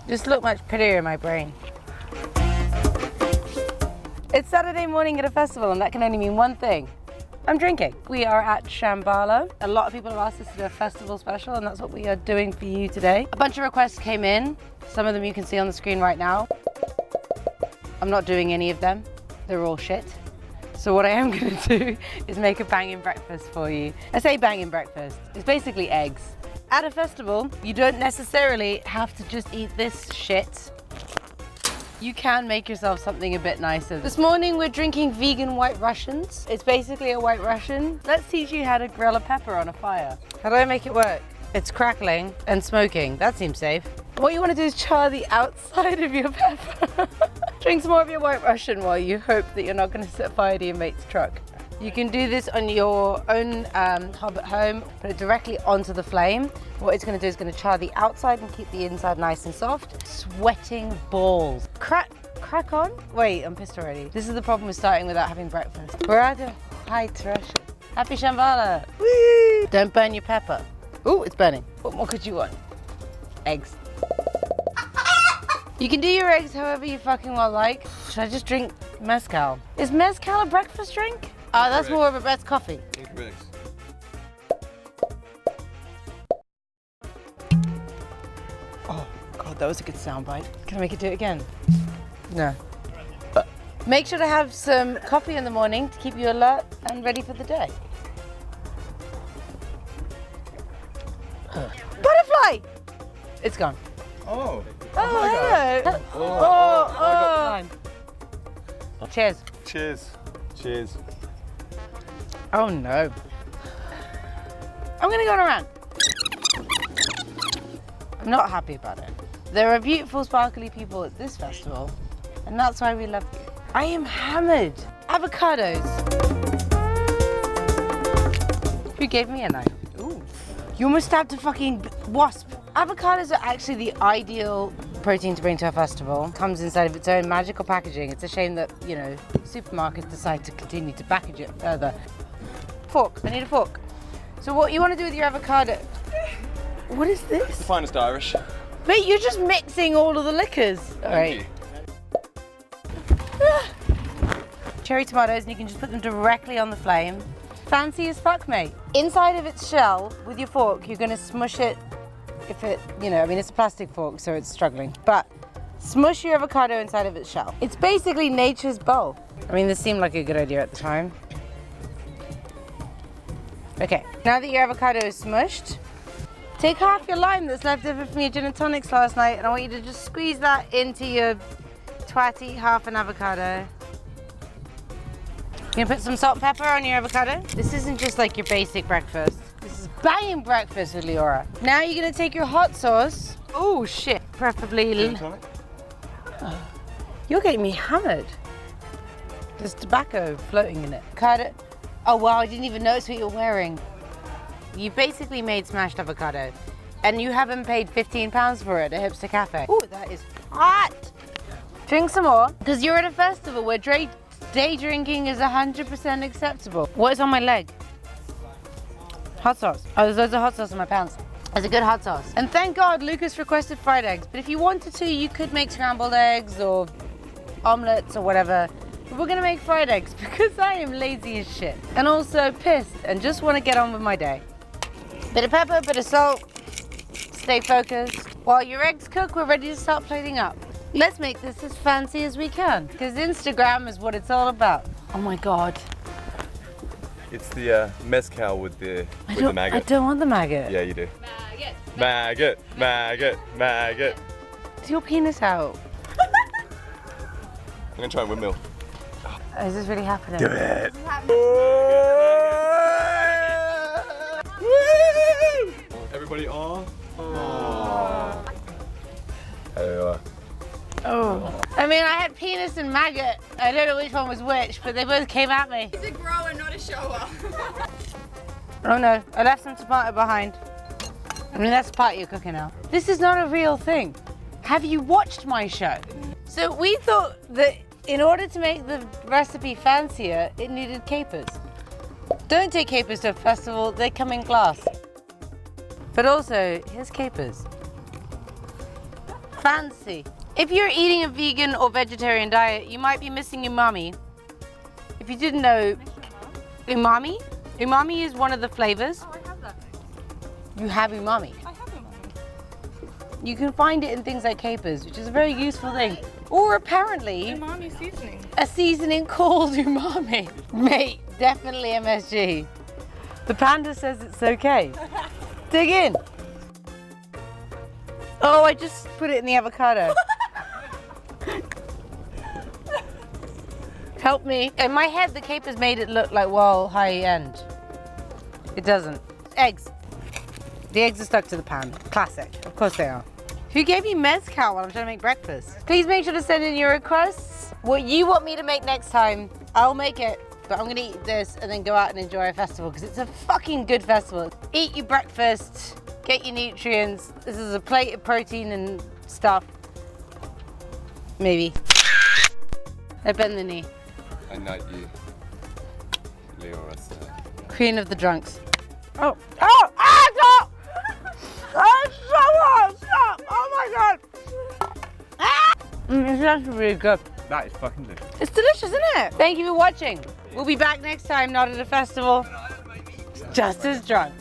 just look much prettier in my brain. It's Saturday morning at a festival, and that can only mean one thing. I'm drinking. We are at Shambala. A lot of people have asked us to do a festival special, and that's what we are doing for you today. A bunch of requests came in. Some of them you can see on the screen right now. I'm not doing any of them. They're all shit. So what I am gonna do is make a banging breakfast for you. I say banging breakfast. It's basically eggs. At a festival, you don't necessarily have to just eat this shit. You can make yourself something a bit nicer. This morning we're drinking vegan White Russians. It's basically a White Russian. Let's teach you how to grill a pepper on a fire. How do I make it work? It's crackling and smoking. That seems safe. What you want to do is char the outside of your pepper. Drink some more of your White Russian while you hope that you're not going to set fire to your mate's truck. You can do this on your own hob at home, put it directly onto the flame. What it's going to do is going to char the outside and keep the inside nice and soft. Sweating balls. Crack on? Wait, I'm pissed already. This is the problem with starting without having breakfast. We're at a high Russia. Happy Shambala. Woo! Don't burn your pepper. Ooh, it's burning. What more could you want? Eggs. You can do your eggs however you fucking well like. Should I just drink mezcal? Is mezcal a breakfast drink? Oh, that's more of a breakfast coffee. Incorrect. Oh, God, that was a good soundbite. Can I make it do it again? No. Make sure to have some coffee in the morning to keep you alert and ready for the day. Butterfly! It's gone. Oh. Oh, hello. Oh. Cheers. Cheers. Cheers. Oh no. I'm gonna go on a rant. I'm not happy about it. There are beautiful, sparkly people at this festival, and that's why we love you. I am hammered. Avocados. Who gave me a knife? Ooh. You almost stabbed a fucking wasp. Avocados are actually the ideal protein to bring to a festival. Comes inside of its own magical packaging. It's a shame that, you know, supermarkets decide to continue to package it further. Fork, I need a fork. So what you want to do with your avocado? What is this? The finest Irish. Mate, you're just mixing all of the liquors. All right. Cherry tomatoes, and you can just put them directly on the flame. Fancy as fuck, mate. Inside of its shell, with your fork, you're gonna smush it. If it, you know, I mean, it's a plastic fork, so it's struggling. But smush your avocado inside of its shell. It's basically nature's bowl. I mean, this seemed like a good idea at the time. Okay, now that your avocado is smushed, take half your lime that's left over from your gin and tonics last night, and I want you to just squeeze that into your twatty half an avocado. You're gonna put some salt and pepper on your avocado. This isn't just like your basic breakfast. This is banging breakfast with Leora. Now you're gonna take your hot sauce. Oh shit, preferably. Gin and tonic? You're getting me hammered. There's tobacco floating in it. Cut it. Oh wow, I didn't even notice what you're wearing. You basically made smashed avocado, and you haven't paid £15 for it at Hipster Cafe. Ooh, that is hot. Drink some more, because you're at a festival where day drinking is 100% acceptable. What is on my leg? Hot sauce. Oh, there's loads of hot sauce in my pants. There's a good hot sauce. And thank God Lucas requested fried eggs, but if you wanted to, you could make scrambled eggs or omelets or whatever. But we're gonna make fried eggs because I am lazy as shit. And also pissed and just wanna get on with my day. Bit of pepper, bit of salt. Stay focused. While your eggs cook, we're ready to start plating up. Let's make this as fancy as we can, because Instagram is what it's all about. Oh my God. It's the mezcal with the maggot. I don't want the maggot. Yeah, you do. Maggot. Maggot. Maggot. Is your penis out? I'm gonna try and windmill. Is this really happening? Do it. Everybody on. Oh. I mean, I had penis and maggot. I don't know which one was which, but they both came at me. He's a grower, not a shower. Oh no, I left some tomato behind. I mean, that's the part you're cooking now. This is not a real thing. Have you watched my show? So we thought that in order to make the recipe fancier, it needed capers. Don't take capers to a festival, they come in glass. But also, here's capers. Fancy. If you're eating a vegan or vegetarian diet, you might be missing umami. If you didn't know, umami is one of the flavors. Oh, I have that. You have umami. I have umami. You can find it in things like capers, which is a very useful thing. Or apparently, Umami seasoning. a seasoning called umami. Mate, definitely MSG. The panda says it's okay. Dig in. Oh, I just put it in the avocado. Help me. In my head, the capers made it look like, well, high end. It doesn't. Eggs. The eggs are stuck to the pan. Classic. Of course they are. Who gave me mezcal while I'm trying to make breakfast? Please make sure to send in your requests. What you want me to make next time, I'll make it. But I'm gonna eat this and then go out and enjoy a festival because it's a fucking good festival. Eat your breakfast, get your nutrients. This is a plate of protein and stuff. Maybe. I bend the knee. I knight you, Leora, sir. Queen of the drunks. Oh, oh, ah, stop! Oh, stop! Oh my god! Ah! It's actually really good. That is fucking delicious. It's delicious, isn't it? Thank you for watching. We'll be back next time, not at a festival, just as drunk.